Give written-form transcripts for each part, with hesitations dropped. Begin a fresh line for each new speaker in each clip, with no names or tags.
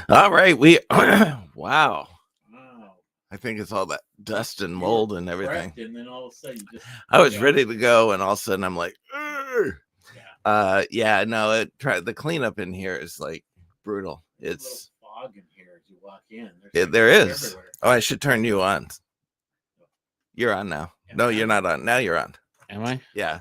All right, we wow.
Wow.
I think it's all that dust and mold and everything.
Correct, and then all of a sudden, you just
I was ready to go, and all of a sudden, I'm like, "Ugh."
yeah.
No, the cleanup in here is like brutal.
There's
It's
a little fog in here as you walk in.
there is.
Everywhere.
Oh, I should turn you on. You're on now. No, you're not on. Now you're on.
Am I?
Yeah.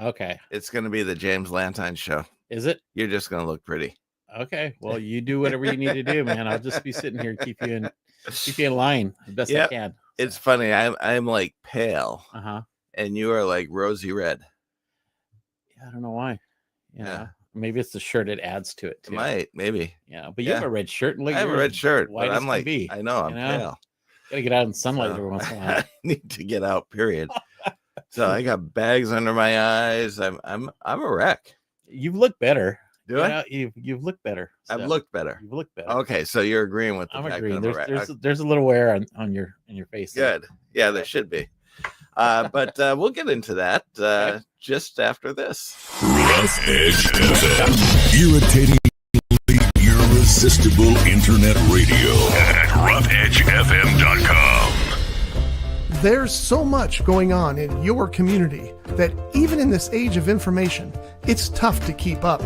Okay.
It's going to be the James Lantine show.
Is it?
You're just going to look pretty.
Okay. Well, you do whatever you need to do, man. I'll just be sitting here, keep you in line the best I can.
It's funny. I'm like pale. And you are like rosy red.
Yeah, I don't know why. Yeah. Maybe it's the shirt. It adds to it too.
It might, maybe.
Yeah, but you have a red shirt. And
I have a red shirt, but I'm like,
be.
I know I'm pale.
Gotta get out in sunlight every once in a while.
I need to get out. Period. So I got bags under my eyes. I'm a wreck.
You've looked better.
Do I?
You've looked better. So.
I've looked better.
You've looked better.
Okay, so you're agreeing with the
I'm
fact
agreeing.
that
There's a little wear on your face.
Good. Yeah, there should be. But we'll get into that just after this.
Rough Edge FM. Irritatingly irresistible internet radio at roughedgefm.com.
There's so much going on in your community that even in this age of information, it's tough to keep up.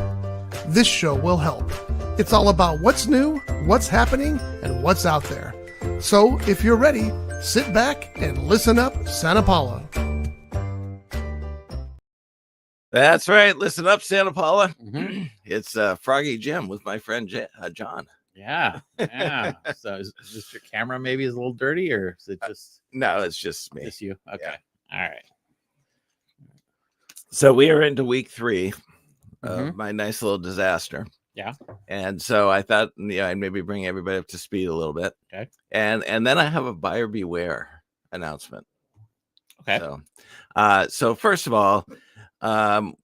This show will help. It's all about what's new, what's happening, and what's out there. So if you're ready, sit back and listen up, Santa Paula.
That's right. Listen up, Santa Paula.
Mm-hmm.
It's Froggy Jim with my friend John.
Yeah. So is just your camera maybe is a little dirty, or is it just?
No, it's just me.
Just you. Okay.
Yeah.
All right.
So we are into week 3 of my nice little disaster.
Yeah.
And so I thought, I'd maybe bring everybody up to speed a little bit.
Okay.
And then I have a buyer beware announcement.
Okay.
So first of all,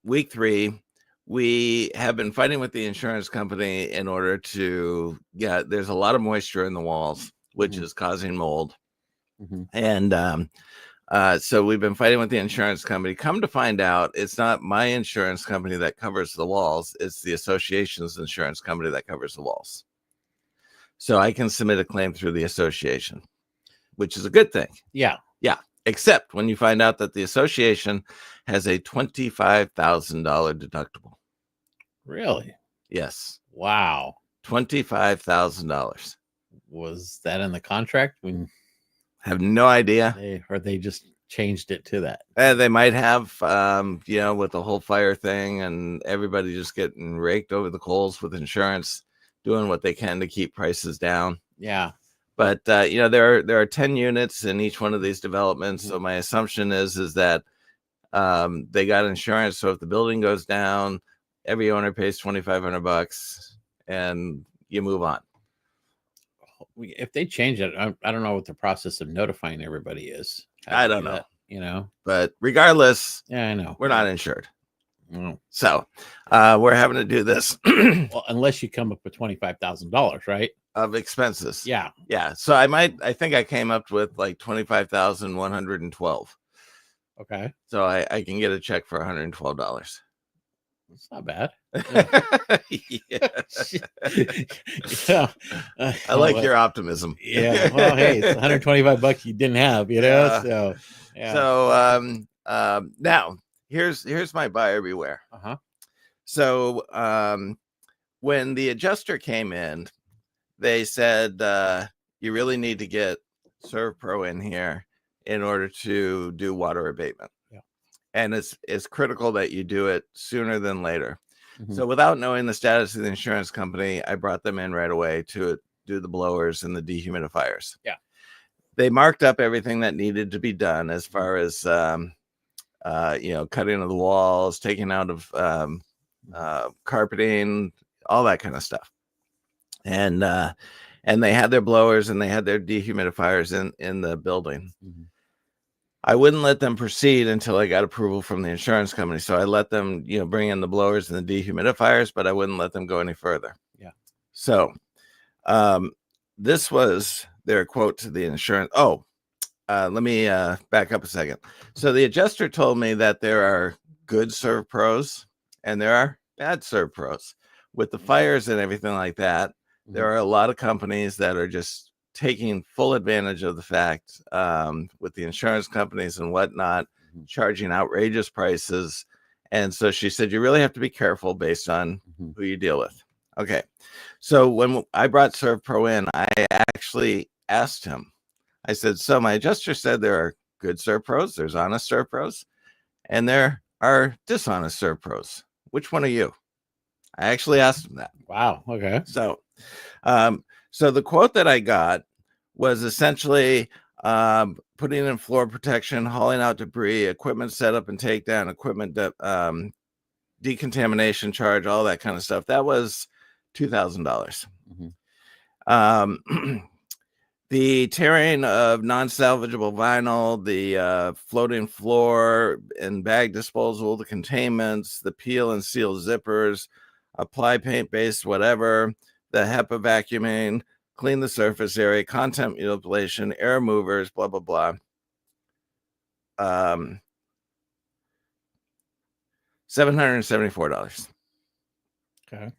week 3, we have been fighting with the insurance company in order to there's a lot of moisture in the walls, which is causing mold. And so we've been fighting with the insurance company. Come to find out, it's not my insurance company that covers the walls. It's the association's insurance company that covers the walls. So I can submit a claim through the association, which is a good thing.
Yeah.
Except when you find out that the association has a $25,000 deductible.
Really?
Yes.
Wow.
$25,000.
Was that in the contract? When
have no idea.
They just changed it to that.
They might have, with the whole fire thing and everybody just getting raked over the coals with insurance, doing what they can to keep prices down.
Yeah.
But there are 10 units in each one of these developments. So my assumption is that they got insurance. So if the building goes down, every owner pays $2,500 and you move on.
If they change it, I don't know what the process of notifying everybody is.
I don't know.
That,
but regardless,
I know
we're not insured.
No.
So we're having to do this.
Well, unless you come up with $25,000, right?
Of expenses.
Yeah.
So I think I came up with like 25,112.
Okay.
So I can get a check for $112.
That's not bad.
Yeah. I like your optimism.
Yeah. Well, hey, it's $125 you didn't have, So yeah.
So now here's my buyer beware. So when the adjuster came in, they said you really need to get ServPro in here in order to do water abatement. And it's critical that you do it sooner than later. So without knowing the status of the insurance company, I brought them in right away to do the blowers and the dehumidifiers.
Yeah.
They marked up everything that needed to be done as far as, cutting of the walls, taking out of carpeting, all that kind of stuff. And they had their blowers and they had their dehumidifiers in the building. I wouldn't let them proceed until I got approval from the insurance company. So I let them, bring in the blowers and the dehumidifiers, but I wouldn't let them go any further.
Yeah.
So this was their quote to the insurance. Let me back up a second. So the adjuster told me that there are good ServPros and there are bad ServPros. With the fires and everything like that, There are a lot of companies that are just taking full advantage of the fact with the insurance companies and whatnot, charging outrageous prices. And so she said, you really have to be careful based on who you deal with. Okay. So when I brought ServPro in, I actually asked him, I said, so my adjuster said there are good ServPros, there's honest ServPros, and there are dishonest ServPros. Which one are you? I actually asked him that.
Wow. Okay.
So, so the quote that I got was essentially putting in floor protection, hauling out debris, equipment setup and takedown, equipment decontamination charge, all that kind of stuff. That was $2,000. The tearing of non-salvageable vinyl, the floating floor and bag disposal, the containments, the peel and seal zippers, apply paint-based whatever, the HEPA vacuuming, clean the surface area, content manipulation, air movers, blah, blah, blah. $774.
Okay.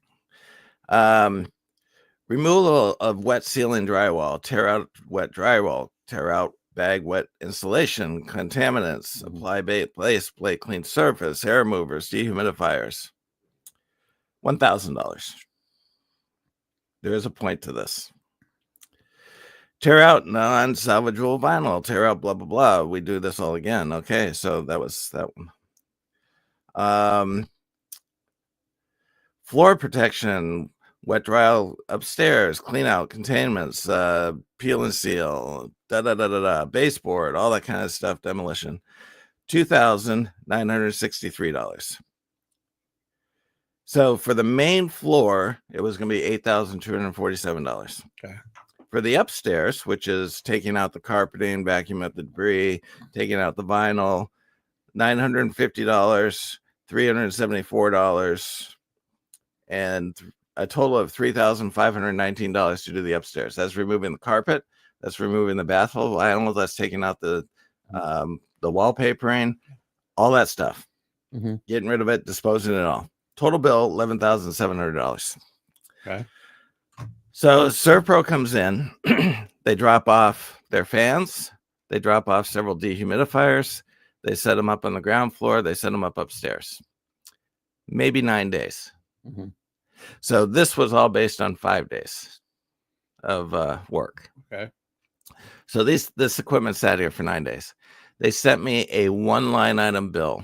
Removal of wet ceiling drywall, tear out wet drywall, tear out bag wet insulation, contaminants, apply base plate, clean surface, air movers, dehumidifiers. $1,000. There is a point to this. Tear out non-salvageable vinyl, tear out blah, blah, blah. We do this all again. Okay, so that was that one. Floor protection, wet dry upstairs, clean out containments, peel and seal, baseboard, all that kind of stuff, demolition. $2,963. So for the main floor, it was going to be $8,247.
Okay.
For the upstairs, which is taking out the carpeting, vacuum up the debris, taking out the vinyl, $950, $374, and a total of $3,519 to do the upstairs. That's removing the carpet, that's removing the bathroom vinyl, that's taking out the wallpapering, all that stuff. Getting rid of it, disposing it all. Total bill, $11,700.
Okay.
So ServPro comes in, they drop off their fans, they drop off several dehumidifiers, they set them up on the ground floor, they set them up upstairs. Maybe 9 days. So this was all based on 5 days of work.
Okay.
So this equipment sat here for 9 days. They sent me a one line item bill,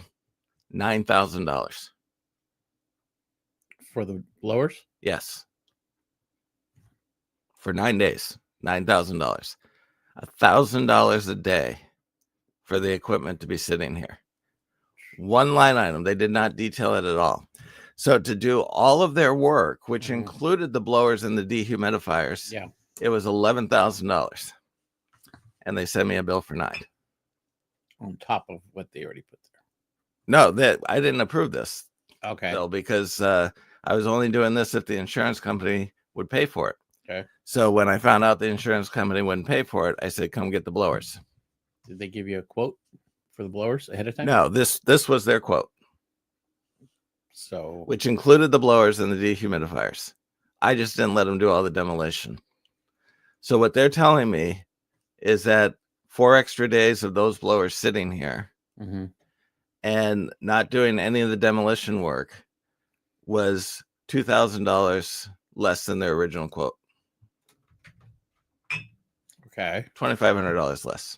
$9,000.
For the blowers?
Yes. For 9 days, $9,000. $1,000 a day for the equipment to be sitting here. One line item. They did not detail it at all. So to do all of their work, which included the blowers and the dehumidifiers, it was $11,000. And they sent me a bill for $9,000.
On top of what they already put there.
No, I didn't approve this.
Okay.
Bill because I was only doing this if the insurance company would pay for it.
Okay.
So when I found out the insurance company wouldn't pay for it, I said, come get the blowers.
Did they give you a quote for the blowers ahead of time?
No, this was their quote.
So,
which included the blowers and the dehumidifiers. I just didn't let them do all the demolition. So what they're telling me is that 4 extra days of those blowers sitting here and not doing any of the demolition work was $2,000 less than their original quote.
okay.
$2,500 less.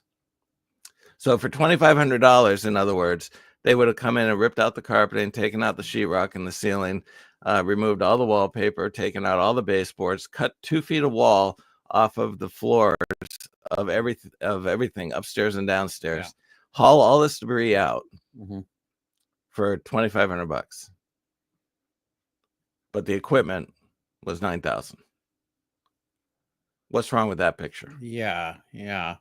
So for $2,500, in other words, they would have come in and ripped out the carpeting, taken out the sheetrock and the ceiling, removed all the wallpaper, taken out all the baseboards, cut 2 feet of wall off of the floors of everything upstairs and downstairs, haul all this debris out for $2,500. But the equipment was $9,000. What's wrong with that picture?
Yeah.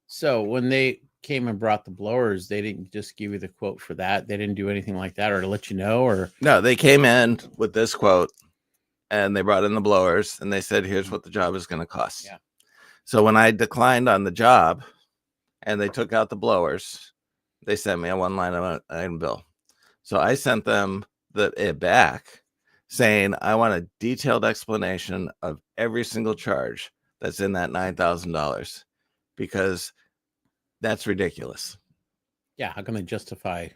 So when they came and brought the blowers, they didn't just give you the quote for that. They didn't do anything like that, or to let you know, or
no, they came in with this quote and they brought in the blowers and they said, here's what the job is going to cost.
Yeah.
So when I declined on the job and they took out the blowers, they sent me a one line item bill. So I sent them it back saying, I want a detailed explanation of every single charge that's in that $9,000 because that's ridiculous.
Yeah, how can they justify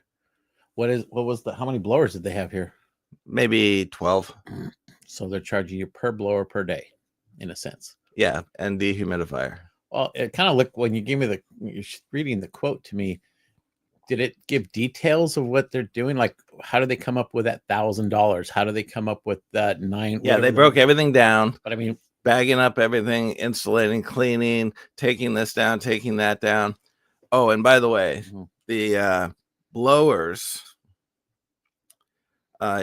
how many blowers did they have here?
Maybe 12.
So they're charging you per blower per day, in a sense.
Yeah, and dehumidifier.
Well, it kind of looked when you gave me you're reading the quote to me. Did it give details of what they're doing? Like, how do they come up with that $1,000? How do they come up with that nine?
Yeah, they broke everything down.
But I mean,
bagging up everything, insulating, cleaning, taking this down, taking that down. Oh, and by the way, the blowers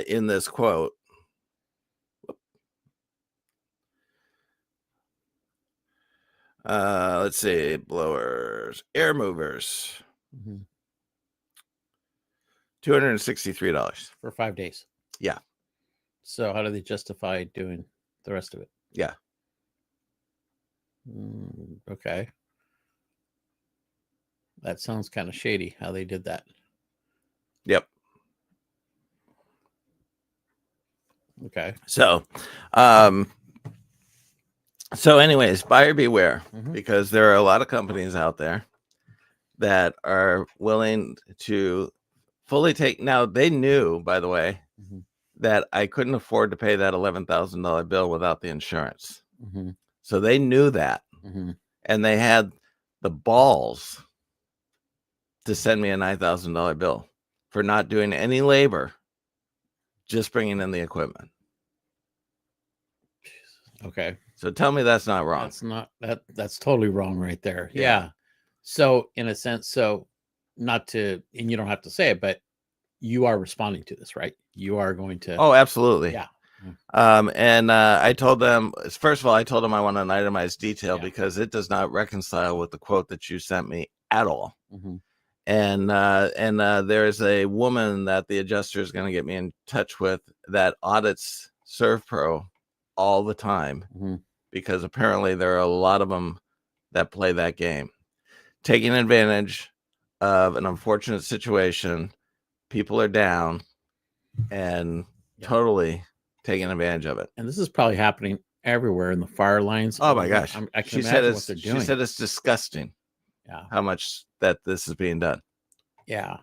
in this quote. Let's see, blowers, air movers, $263
for 5 days.
Yeah.
So how do they justify doing the rest of it?
Yeah.
Okay. That sounds kind of shady how they did that.
Yep.
Okay.
So, anyways, buyer beware, because there are a lot of companies out there that are willing to fully take. Now, they knew, by the way, that I couldn't afford to pay that $11,000 bill without the insurance. So they knew that, and they had the balls to send me a $9,000 bill for not doing any labor, just bringing in the equipment.
Okay.
So tell me that's not wrong.
That's totally wrong right there. Yeah. So in a sense, and you don't have to say it, but you are responding to this, right? You are going to.
Oh, absolutely.
Yeah.
I told them, first of all, I want an itemized detail because it does not reconcile with the quote that you sent me at all. And there is a woman that the adjuster is going to get me in touch with that audits ServPro all the time, because apparently there are a lot of them that play that game, taking advantage of an unfortunate situation. People are down and totally taking advantage of it.
And this is probably happening everywhere in the fire lines.
Oh my gosh.
I can imagine what they're doing.
She said it's disgusting.
Yeah.
How much that this is being done.
Yeah.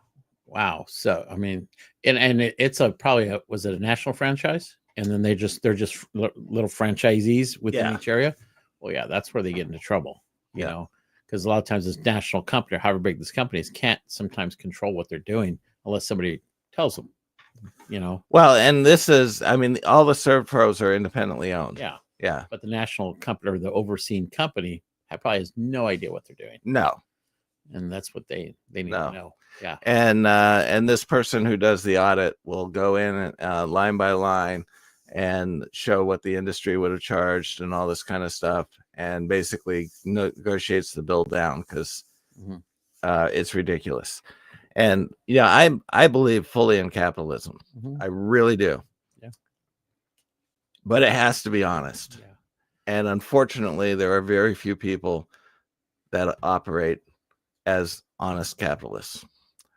Wow. So, I mean, and it's was it a national franchise? And then they're just little franchisees within each area. Well, yeah, that's where they get into trouble, you know, because a lot of times this national company, or however big this company is, can't sometimes control what they're doing unless somebody tells them, you know.
Well, and this is, I mean, all the ServPros are independently owned.
Yeah.
Yeah.
But the national company, or the overseeing company, probably has no idea what they're doing.
No.
And that's what they need to know. Yeah.
And this person who does the audit will go in line by line and show what the industry would have charged and all this kind of stuff, and basically negotiates the bill down because it's ridiculous. And I believe fully in capitalism. I really do. Yeah. But it has to be honest. Yeah. And unfortunately, there are very few people that operate as honest capitalists.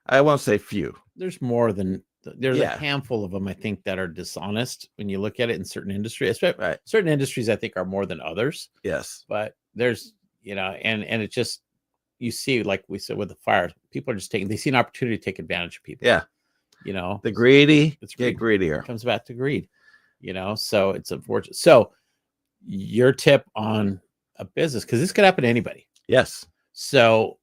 I won't say few.
There's a handful of them, I think, that are dishonest when you look at it in certain industries. Certain industries, I think, are more than others.
Yes.
But there's, and it just, you see, like we said with the fire, people are just they see an opportunity to take advantage of people.
Yeah. The greedy get greedier.
It comes back to greed, so it's unfortunate. So your tip on a business, because this could happen to anybody.
Yes.
So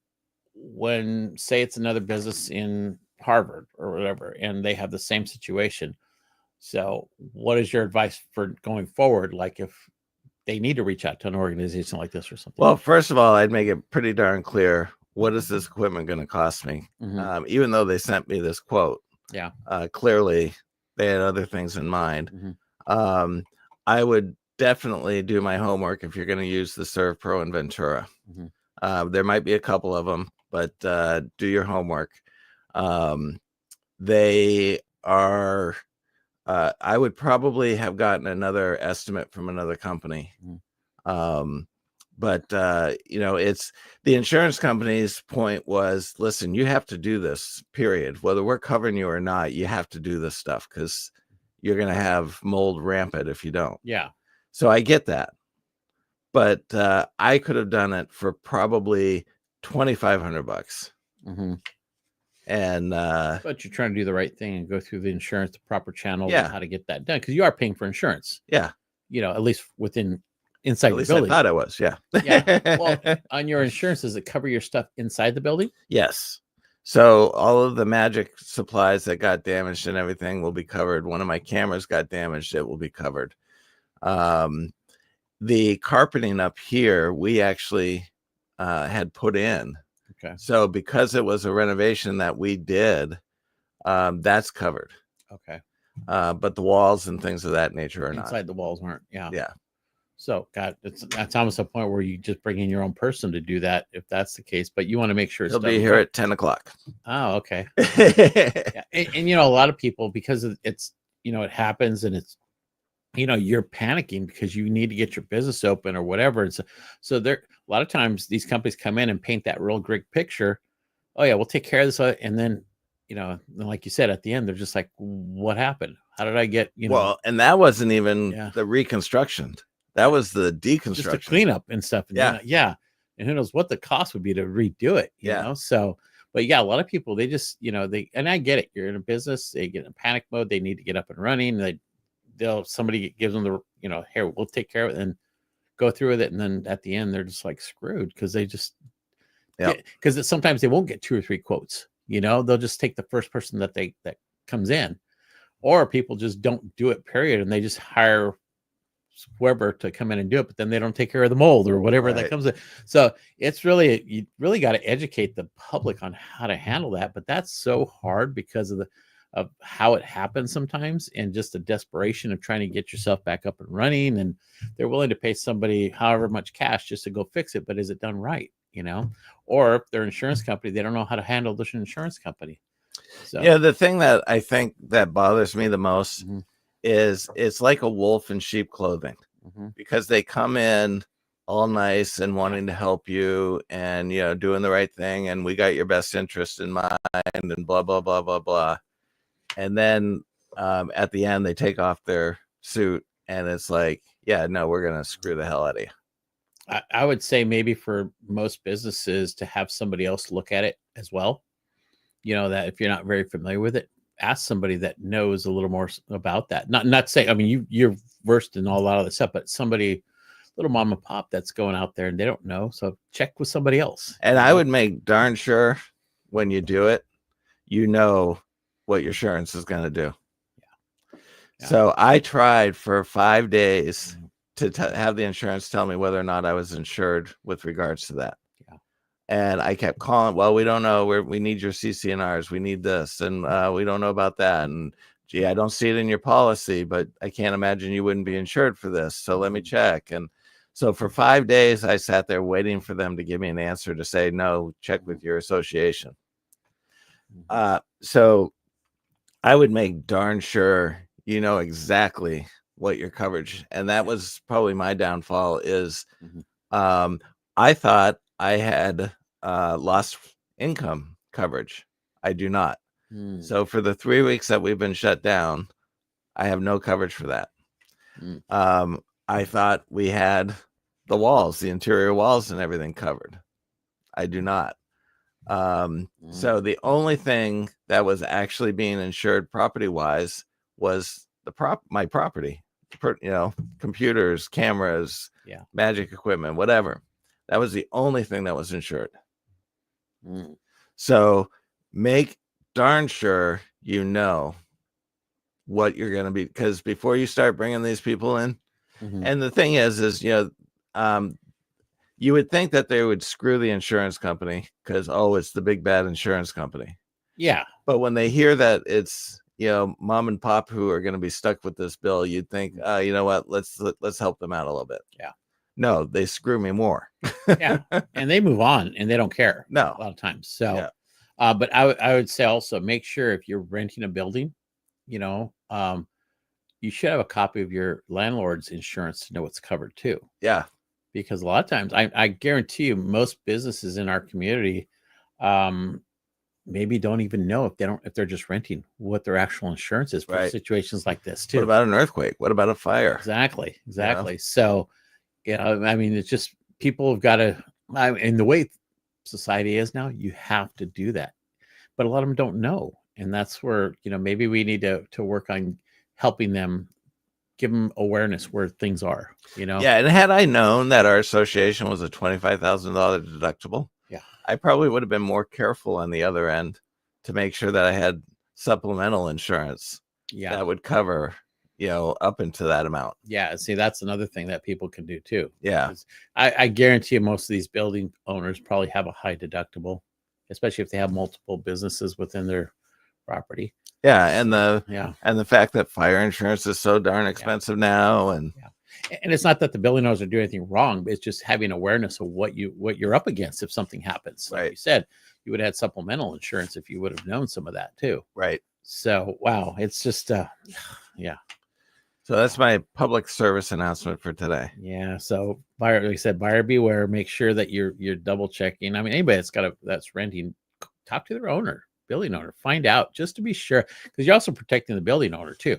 when, say it's another business in Harvard or whatever, and they have the same situation. So what is your advice for going forward? Like if they need to reach out to an organization like this or something?
Well, first of all, I'd make it pretty darn clear. What is this equipment going to cost me? Even though they sent me this quote, clearly they had other things in mind. I would definitely do my homework if you're going to use the ServPro in Ventura. There might be a couple of them, but do your homework. They are, I would probably have gotten another estimate from another company. But it's the insurance company's point was, listen, you have to do this, period. Whether we're covering you or not, you have to do this stuff because, you're going to have mold rampant if you don't.
Yeah.
So I get that. But I could have done it for probably $2,500.
Mm-hmm.
And
but you're trying to do the right thing and go through the insurance, the proper channels,
Yeah.
and how to get that done, because you are paying for insurance.
yeah,
At least inside
at
the
least I
building.
thought I was. Yeah.
Yeah. Well, on your insurance, does it cover your stuff inside the building?
Yes. So all of the magic supplies that got damaged and everything will be covered. One of my cameras got damaged. It will be covered. The carpeting up here, we actually had put in.
Okay.
So because it was a renovation that we did, that's covered.
Okay.
But the walls and things of that nature are
Inside the walls aren't. Yeah.
Yeah.
So, God, that's almost a point where you just bring in your own person to do that, if that's the case. But you want to make sure it's
He'll
done
be here
right.
at 10 o'clock.
Oh, okay. Yeah. And a lot of people, because it's it happens, and it's you're panicking because you need to get your business open or whatever. And so there a lot of times these companies come in and paint that real great picture. Oh yeah, we'll take care of this, and then like you said, at the end they're just like, what happened? How did I get
Well, and that wasn't even
Yeah.
the reconstruction. That was the deconstruction.
just a cleanup and stuff. And,
Yeah.
And who knows what the cost would be to redo it,
Yeah.
So, but yeah, a lot of people, they just, and I get it. You're in a business, they get in panic mode. They need to get up and running. Somebody gives them the, here, we'll take care of it and go through with it. And then at the end, they're just like screwed because they just, because sometimes they won't get 2 or 3 quotes, they'll just take the first person that comes in, or people just don't do it, period. And they just hire whoever to come in and do it, but then they don't take care of the mold or whatever that comes in. So it's really, you really got to educate the public on how to handle that. But that's so hard because of how it happens sometimes, and just the desperation of trying to get yourself back up and running. And they're willing to pay somebody however much cash just to go fix it. But is it done right? Or if they're an insurance company, they don't know how to handle this insurance company. So
Yeah, the thing that I think that bothers me the most
Mhm.
is it's like a wolf in sheep clothing,
Mhm.
because they come in all nice and wanting to help you and doing the right thing, and we got your best interest in mind, and blah blah blah blah blah. And then at the end they take off their suit and it's like, yeah, no, we're gonna screw the hell out of you.
I would say maybe for most businesses to have somebody else look at it as well. That if you're not very familiar with it, ask somebody that knows a little more about that. Not saying, I mean, you're versed in a lot of this stuff, but somebody, little mom and pop that's going out there and they don't know. So check with somebody else.
And I would make darn sure when you do it, what your insurance is going to do.
Yeah.
So I tried for 5 days to have the insurance tell me whether or not I was insured with regards to that.
Yeah.
And I kept calling, well, we don't know, we need your CCNRs, we need this, and we don't know about that. And gee, I don't see it in your policy, but I can't imagine you wouldn't be insured for this. So let me check. And so for 5 days, I sat there waiting for them to give me an answer to say, no, check with your association. So I would make darn sure you know exactly what your coverage, and that was probably my downfall is I thought I had lost income coverage. I do not. So for the 3 weeks that we've been shut down, I have no coverage for that. I thought we had the walls, the interior walls and everything covered. I do not. So the only thing that was actually being insured property wise was my property, computers, cameras, magic equipment, whatever. That was the only thing that was insured. So make darn sure you know what you're going to be, because before you start bringing these people in, and the thing is you would think that they would screw the insurance company because, it's the big bad insurance company.
Yeah.
But when they hear that it's, mom and pop who are going to be stuck with this bill, you'd think, you know what, let's help them out a little bit.
Yeah.
No, they screw me more.
Yeah. And they move on and they don't care.
No.
A lot of times. So, but I would say also make sure if you're renting a building, you should have a copy of your landlord's insurance to know what's covered too.
Yeah.
Because a lot of times I guarantee you most businesses in our community, maybe don't even know if they're just renting what their actual insurance is for
Right.
situations like this too.
What about an earthquake? What about a fire?
Exactly.
know?
So, I mean, it's just people have got to. And the way society is now, you have to do that, but a lot of them don't know, and that's where maybe we need to work on helping them, give them awareness where things are.
Yeah, and had I known that our association was a $25,000 deductible,
Yeah.
I probably would have been more careful on the other end to make sure that I had supplemental insurance
Yeah.
that would cover, up into that amount.
Yeah. See, that's another thing that people can do too.
Yeah.
'Cause I guarantee you most of these building owners probably have a high deductible, especially if they have multiple businesses within their property.
Yeah, and
Yeah.
the fact that fire insurance is so darn expensive now, and
And it's not that the building owners are doing anything wrong, but it's just having awareness of what you're up against if something happens. Like
Right.
you said, you would have had supplemental insurance if you would have known some of that too.
right.
So wow, it's just yeah.
So that's my public service announcement for today.
Yeah. So buyer, like I said, buyer beware. Make sure that you're double checking. I mean, anybody that's renting, talk to their owner, building owner, find out just to be sure, because you're also protecting the building owner too.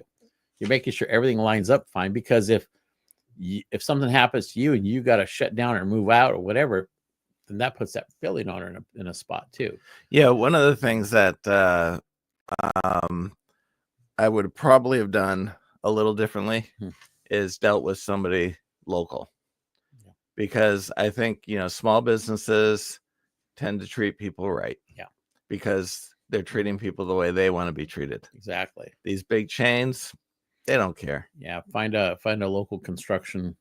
You're making sure everything lines up fine, because if something happens to you and you got to shut down or move out or whatever, then that puts that building owner in a spot too.
Yeah, one of the things that I would probably have done a little differently is dealt with somebody local, because I think small businesses tend to treat people right.
Yeah,
because they're treating people the way they want to be treated.
Exactly.
These big chains, they don't care.
Yeah, find a local construction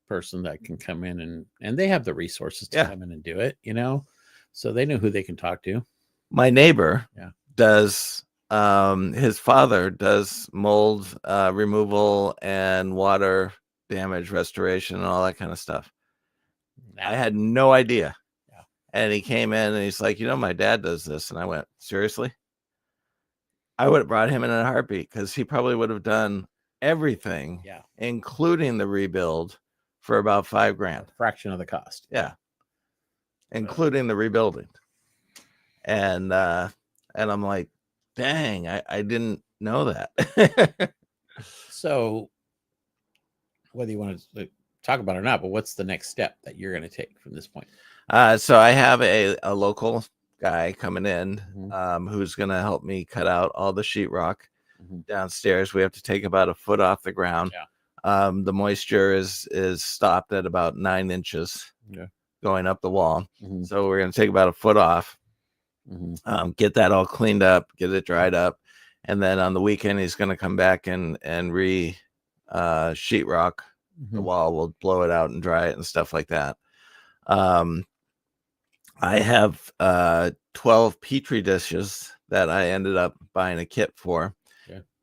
person that can come in and they have the resources to come in and do it, so they know who they can talk to.
My neighbor does his father does mold removal and water damage restoration and all that kind of stuff. I had no idea. And he came in and he's like, my dad does this. And I went, seriously? I would have brought him in a heartbeat, because he probably would have done everything, including the rebuild, for about $5,000.
A fraction of the cost.
Yeah. Including the rebuilding. And I'm like, dang, I didn't know that.
So whether you want to talk about it or not, but what's the next step that you're going to take from this point?
So I have a local guy coming in who's going to help me cut out all the sheetrock downstairs. We have to take about a foot off the ground. The moisture is stopped at about 9 inches going up the wall. So we're going to take about a foot off, get that all cleaned up, get it dried up. And then on the weekend, he's going to come back and sheetrock the wall. We'll blow it out and dry it and stuff like that. I have 12 Petri dishes that I ended up buying a kit for,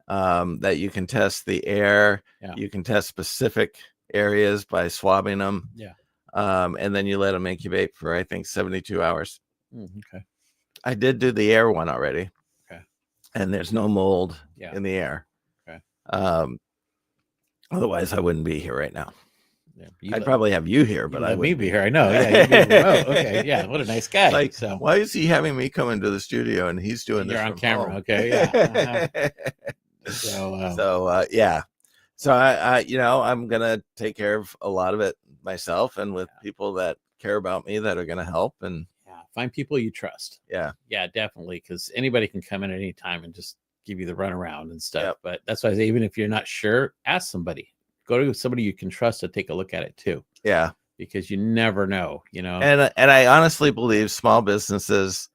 that you can test the air. You can test specific areas by swabbing them. And then you let them incubate for, I think, 72 hours.
Okay.
I did do the air one already.
Okay.
And there's no mold in the air.
Okay.
Otherwise, I wouldn't be here right now.
Yeah,
I'd probably have you here, but I
wouldn't
wouldn't
be here. I know. Yeah, you'd be remote. Okay. Yeah. What a nice guy.
Like,
so
why is he having me come into the studio and he's doing this
you're on
from
camera?
home?
Okay. Yeah.
So yeah. So I I'm gonna take care of a lot of it myself, and with people that care about me that are gonna help. And
find people you trust.
Yeah,
definitely, because anybody can come in at any time and just give you the runaround and stuff. But that's why I say, even if you're not sure, ask somebody. Go to somebody you can trust to take a look at it too.
Yeah,
because you never know,
And I honestly believe small businesses,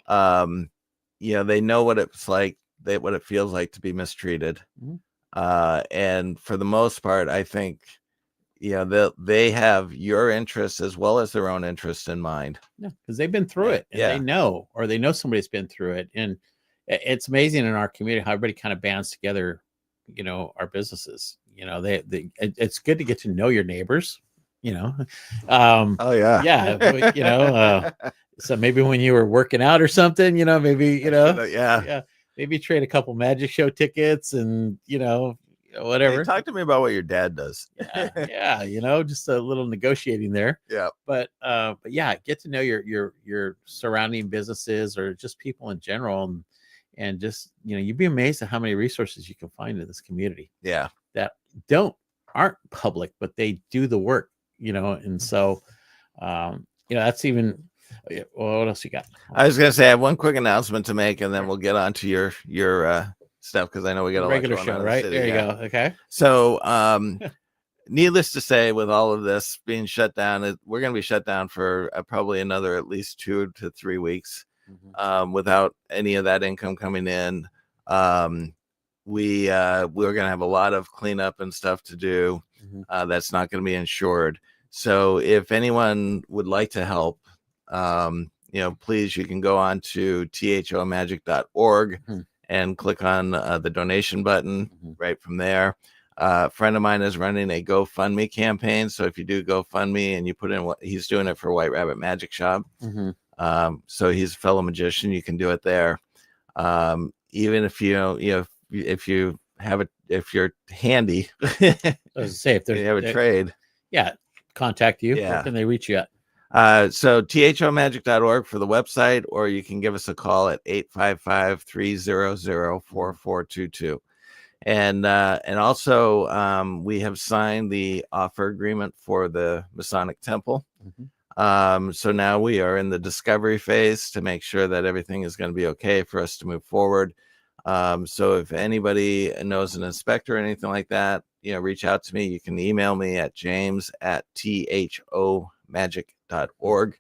they know what it's like, what it feels like to be mistreated. And for the most part, I think, they have your interests as well as their own interests in mind.
Yeah, because they've been through it, and they know somebody's been through it. And it's amazing in our community how everybody kind of bands together, our businesses. It's good to get to know your neighbors.
Oh yeah.
So maybe when you were working out or something, maybe maybe trade a couple magic show tickets, and whatever.
Hey, talk to me about what your dad does.
Yeah, just a little negotiating there.
Yeah.
But yeah, get to know your surrounding businesses or just people in general, and just you'd be amazed at how many resources you can find in this community.
Yeah.
That aren't public, but they do the work. And so that's even. Well, what else you got?
I was gonna say I have one quick announcement to make, and then we'll get on to your stuff, because I know we got a
regular
lot going
show,
on
right?
in the city.
There you go. Okay.
So, needless to say, with all of this being shut down, we're going to be shut down for probably another at least 2 to 3 weeks, without any of that income coming in. We're going to have a lot of cleanup and stuff to do. That's not going to be insured. So if anyone would like to help, please, you can go on to thomagic.org and click on the donation button right from there. A friend of mine is running a GoFundMe campaign. So if you do GoFundMe and you put in what he's doing it for White Rabbit Magic Shop. So he's a fellow magician. You can do it there. Even if if you're handy,
I was say, if
you have a trade,
contact you.
Yeah.
Where can they reach you at?
So thomagic.org for the website, or you can give us a call at 855-300-4422. And also we have signed the offer agreement for the Masonic Temple. So now we are in the discovery phase to make sure that everything is going to be okay for us to move forward. So if anybody knows an inspector or anything like that, reach out to me. You can email me at james@thomagic.org,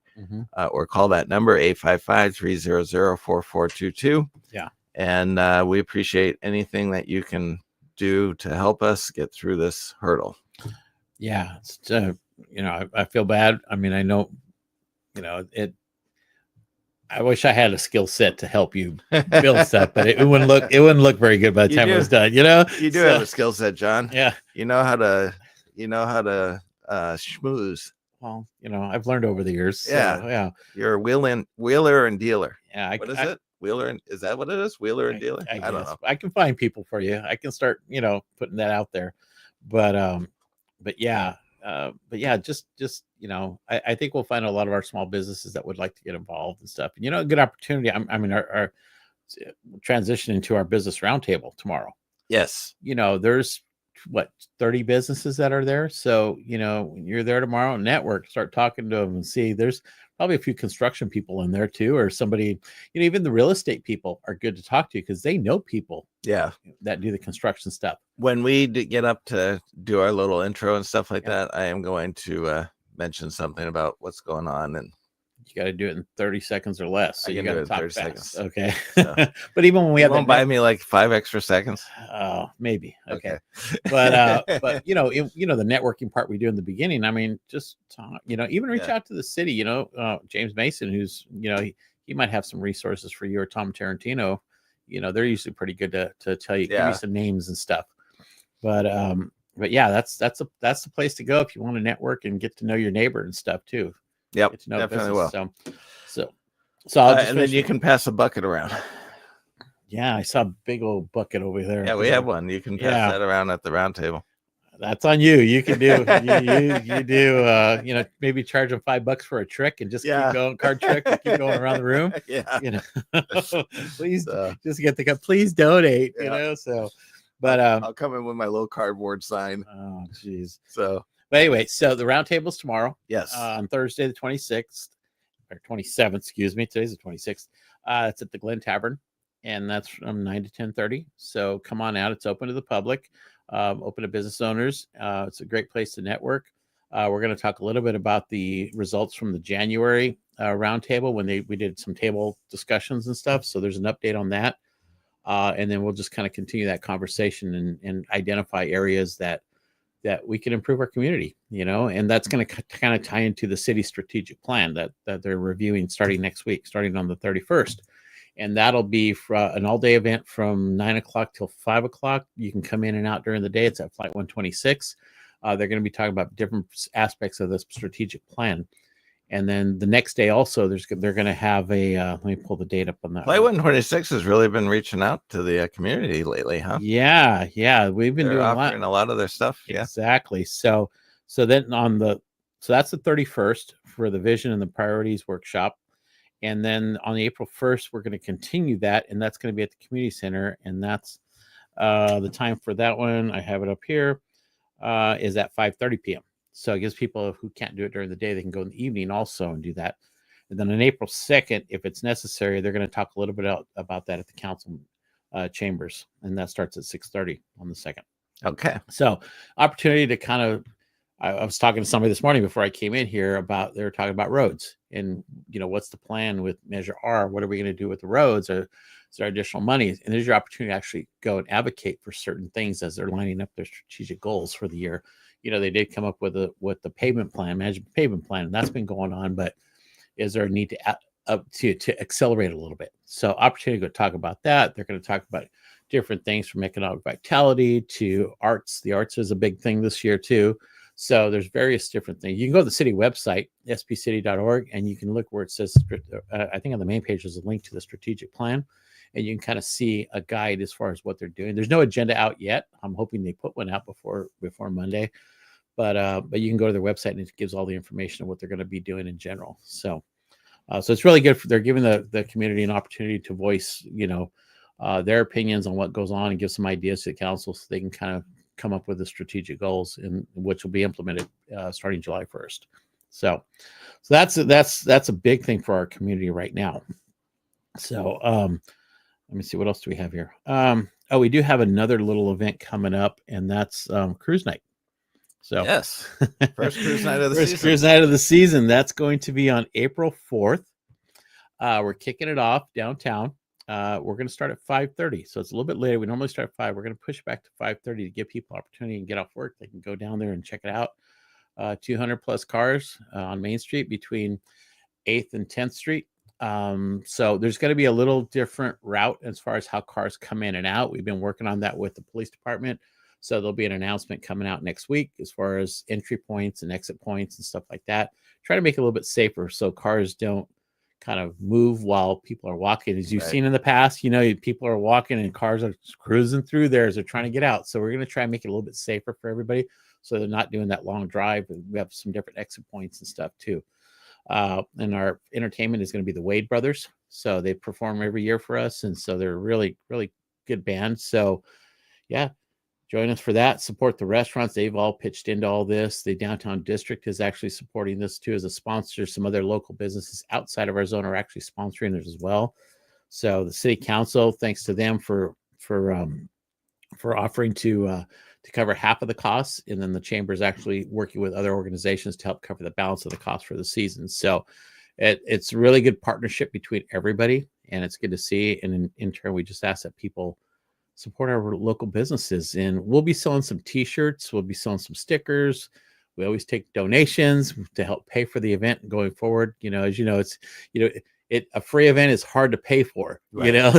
or call that number 855-300-4422.
Yeah.
And we appreciate anything that you can do to help us get through this hurdle.
Yeah. It's, I feel bad. I mean, I know, I wish I had a skill set to help you build stuff, but it wouldn't look very good by the time it was done. You
do have a skill set, John.
Yeah.
You know how to schmooze.
Well, I've learned over the years. So,
Yeah.
yeah.
You're a wheeler and dealer.
Yeah.
What is it? Wheeler and is that what it is? Wheeler and dealer?
I
don't
guess.
know.
I can find people for you. I can start, putting that out there. But yeah, just I think we'll find a lot of our small businesses that would like to get involved and stuff. And, a good opportunity. I mean, our transition into our business roundtable tomorrow.
Yes.
There's 30 businesses that are there. So, when you're there tomorrow, network, start talking to them and see. There's probably a few construction people in there too, or somebody, even the real estate people are good to talk to because they know people.
Yeah.
That do the construction stuff.
When we get up to do our little intro and stuff like that, I am going to mention something about what's going on, and
you got to do it in 30 seconds or less. So you got to talk 30 fast. Seconds. Okay.
So,
but even when we have,
won't buy me like 5 extra seconds.
Maybe. Okay. But the networking part we do in the beginning, I mean, just talk, even reach out to the city, James Mason, who's, he might have some resources for you, or Tom Tarantino, they're usually pretty good to tell you, give you some names and stuff. But yeah, that's the place to go if you want to network and get to know your neighbor and stuff too.
Yep, definitely will.
So I'll just
and then you can pass a bucket around.
Yeah, I saw a big old bucket over there.
Yeah, we have one. You can pass that around at the round table.
That's on you. You can do you do maybe charge them $5 for a trick and just keep going, card trick, and keep going around the room.
Yeah.
Please just get the cup. Please donate. So but
I'll come in with my little cardboard sign.
Oh geez.
So
but anyway, so the round table's tomorrow.
Yes.
On Thursday the 26th or 27th, excuse me. Today's the 26th. It's at the Glen Tavern, and that's from 9 to 10:30. So come on out. It's open to the public, open to business owners. It's a great place to network. We're going to talk a little bit about the results from the January roundtable when we did some table discussions and stuff. So there's an update on that. And then we'll just kind of continue that conversation and identify areas that we can improve our community, and that's going to kind of tie into the city strategic plan that they're reviewing starting next week, starting on the 31st. And that'll be for an all-day event from 9 o'clock till 5 o'clock. You can come in and out during the day. It's at Flight 126. They're going to be talking about different aspects of the strategic plan. And then the next day also, they're going to have a, let me pull the date up on that.
Play 126 has really been reaching out to the community lately, huh?
Yeah. We've been doing
offering a lot of their stuff.
Exactly. So then so that's the 31st for the vision and the priorities workshop. And then on April 1st, we're going to continue that. And that's going to be at the community center. And that's the time for that one. I have it up here, is at 5:30 p.m. So it gives people who can't do it during the day, they can go in the evening also and do that. And then on April 2nd, if it's necessary, they're going to talk a little bit about that at the council chambers. And that starts at 6:30 on the 2nd.
Okay.
So opportunity to kind of, I was talking to somebody this morning before I came in here they were talking about roads and, what's the plan with Measure R? What are we going to do with the roads? Is there additional money? And there's your opportunity to actually go and advocate for certain things as they're lining up their strategic goals for the year. They did come up with the pavement plan, management pavement plan, and that's been going on, but is there a need to accelerate a little bit? So opportunity to go talk about that. They're going to talk about different things from economic vitality to arts. The arts is a big thing this year too. So there's various different things. You can go to the city website, spcity.org, and you can look where it says, I think on the main page is a link to the strategic plan, and you can kind of see a guide as far as what they're doing. There's no agenda out yet. I'm hoping they put one out before Monday, but you can go to their website and it gives all the information of what they're going to be doing in general. So it's really good. They're giving the community an opportunity to voice, their opinions on what goes on and give some ideas to the council so they can kind of come up with the strategic goals which will be implemented starting July 1st. So that's a big thing for our community right now. So let me see, what else do we have here? We do have another little event coming up, and that's cruise night. So
yes, first cruise night of the
first
season.
Cruise night of the season. That's going to be on April 4th. We're kicking it off downtown. We're going to start at 5:30, so it's a little bit later. We normally start at 5. We're going to push back to 5:30 to give people opportunity and get off work. They can go down there and check it out. 200 plus cars on Main Street between 8th and 10th Street. So there's going to be a little different route as far as how cars come in and out. We've been working on that with the police department. So there'll be an announcement coming out next week as far as entry points and exit points and stuff like that. Try to make it a little bit safer so cars don't kind of move while people are walking. As you've seen in the past, people are walking and cars are cruising through there as they're trying to get out. So we're going to try and make it a little bit safer for everybody so they're not doing that long drive. And we have some different exit points and stuff too. And our entertainment is going to be the Wade Brothers. So they perform every year for us. And so they're a really, really good band. So yeah, join us for that. Support the restaurants. They've all pitched into all this. The downtown district is actually supporting this too as a sponsor. Some other local businesses outside of our zone are actually sponsoring it as well. So the city council, thanks to them for offering to cover half of the costs, and then the chamber is actually working with other organizations to help cover the balance of the cost for the season. So it's a really good partnership between everybody, and it's good to see. And in turn, we just ask that people support our local businesses, and we'll be selling some t-shirts. We'll be selling some stickers. We always take donations to help pay for the event going forward. As you know, it's, a free event is hard to pay for,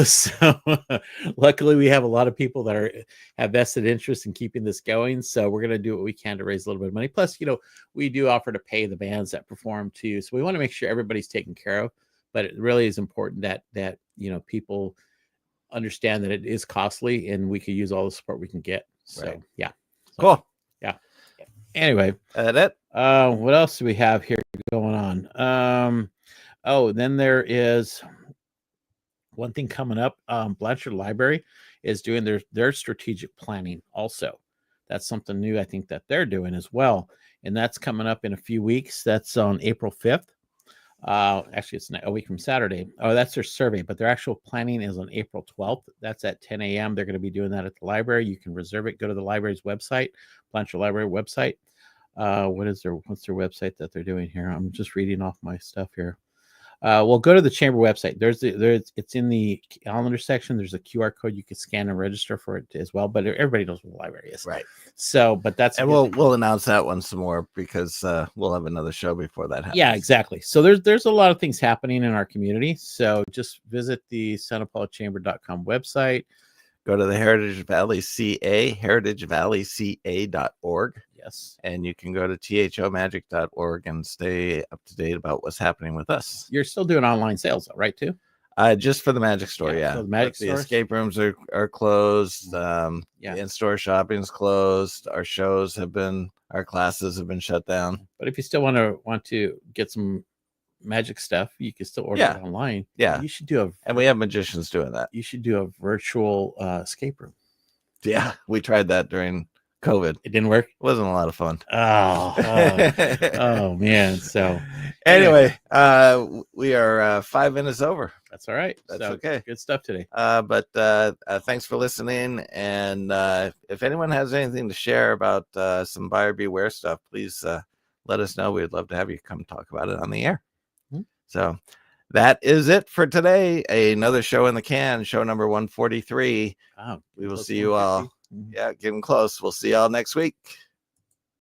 so luckily we have a lot of people that have vested interest in keeping this going. So we're going to do what we can to raise a little bit of money. Plus, we do offer to pay the bands that perform too. So we want to make sure everybody's taken care of, but it really is important that people understand that it is costly and we could use all the support we can get. So yeah.
Cool.
Yeah. Anyway,
that
what else do we have here going on? Then there is one thing coming up. Blanchard Library is doing their strategic planning also. That's something new I think that they're doing as well, and that's coming up in a few weeks. That's on April 5th. Actually, it's a week from Saturday. Oh, that's their survey, but their actual planning is on April 12th. That's at 10 a.m. They're going to be doing that at the library. You can reserve it. Go to the library's website, Blanchard Library website. What's their website that they're doing here? I'm just reading off my stuff here. Well, go to the chamber website. It's in the calendar section. There's a QR code you can scan and register for it as well. But everybody knows what the library is,
right?
So, but that's
and we'll announce that one some more because we'll have another show before that happens.
Yeah, exactly. So there's a lot of things happening in our community. So just visit the SantaPaulaChamber.com website.
go to the Heritage Valley CA, heritagevalleyca.org.
Yes.
And you can go to thomagic.org and stay up to date about what's happening with us.
You're still doing online sales, though, right? Too.
Just for the magic store, yeah.
So the magic
the
stores?
escape rooms are closed.
Yeah.
In-store shopping's closed. Our classes have been shut down.
But if you still want to get some magic stuff, you can still order it online.
Yeah.
You should do
and we have magicians doing that.
You should do a virtual escape room.
Yeah, we tried that during COVID.
It didn't work.
It wasn't a lot of fun.
Oh man. So
anyway, we are 5 minutes over.
That's all right.
That's
so,
okay.
Good stuff today.
But thanks for listening. And if anyone has anything to share about some buyer beware stuff, please let us know. We'd love to have you come talk about it on the air. Mm-hmm. So that is it for today. Another show in the can, show number 143.
Wow,
we will see you all. Yeah, getting close. We'll see y'all next week.